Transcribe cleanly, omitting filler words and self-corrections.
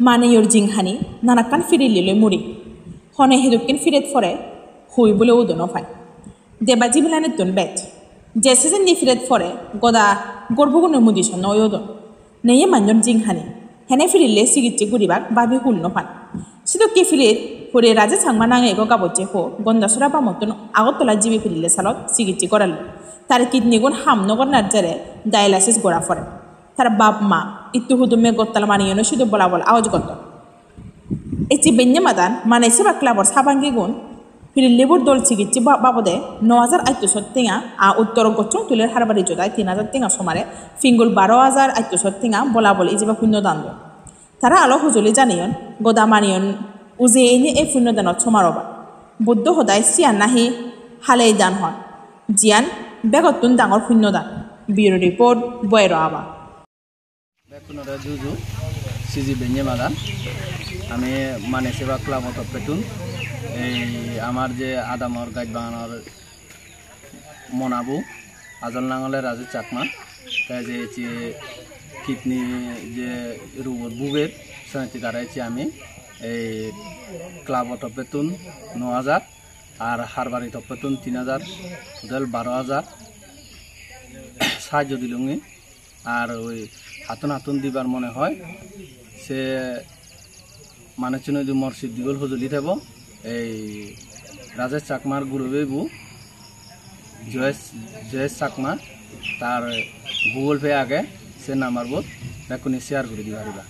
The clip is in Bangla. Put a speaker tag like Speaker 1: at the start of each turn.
Speaker 1: মানে ইয়র জিংহানি নানাকান ফিরিলিলে মুড়ি হনে হেদুকিন ফিরেত ফরে হুই বলে উদন ফাই দেবা জিবিলানে তুন বেট জেসে যে নি ফিরেত ফরে গদা গর্ভগুণ মুদিস নয়দন নেয়ে মানজন জিংহানি হেনে ফিরিলে সিগিচ্ছি গুড়িবাক বাবি হুল নফান সিদু কি ফিরিত হুরে রাজে সাংমা নাঙে এগো গাবচ্ছে হো গন্দাসরা বা মতন আগরতলা জিবি ফিরিলে সালত সিগিচ্ছি করাল তার কিডনি গুণ হামনগর নার্জারে ডায়ালাইসিস গোড়া ফরে তার বাপ মা ইত্তু হুদুমে গত্তাল মানিয়ে শুধু বলা বলা আওয়াজ গত এটি বেঞ্জে মাদান মানে সেবা ক্লাবর সাবাঙ্গি গুণ ফিরিলেবুর দল চিকিৎসি বাবদে 9,800 টেঙা উত্তর গচ্ছং তুলের হারবারি জোদায় 3,000 টেঙা সমারে ফিঙ্গুল 12,800 টেঙা বলা বলে ইজিবা শূন্যদান দন তারা আলো হুজলি জানিয়ন গদা মানিয়ন উজে এনে এই শূন্যদানত সমারবা বুদ্ধ সদায় চিয়ান নাহি হালে দান হন জিয়ান বেগতুন ডাঙর শূন্যদান ব্যুরো রিপোর্ট বয়ের আবা
Speaker 2: বেকুনরা জুজু সিজি বেঞ্জে মাদান আমি মানে সেবা ক্লাব অত পেতুন এই আমার যে আদামর গাছ বাগানোর মনাবু আজল নাঙলে রাজু চাকমা তাই যে কিডনি যে রোগর বুগের সমিতি কারাইছি আমি এই ক্লাব অত পেতুন 9,000 আর হারবারি তপেতুন 3,000 টোটাল 12,000 সাহায্য দিলুঙ্গি আর ওই হাতুন হাতুন দিবার মনে হয় সে মানে চিন মসজিদ দিগল হজলি থাকব এই রাজেশ চাকমার গুরুবেবু জয়েশ চাকমা তার গুগল পে আগে সে নাম্বার বোধ এখনই শেয়ার করে দিবা।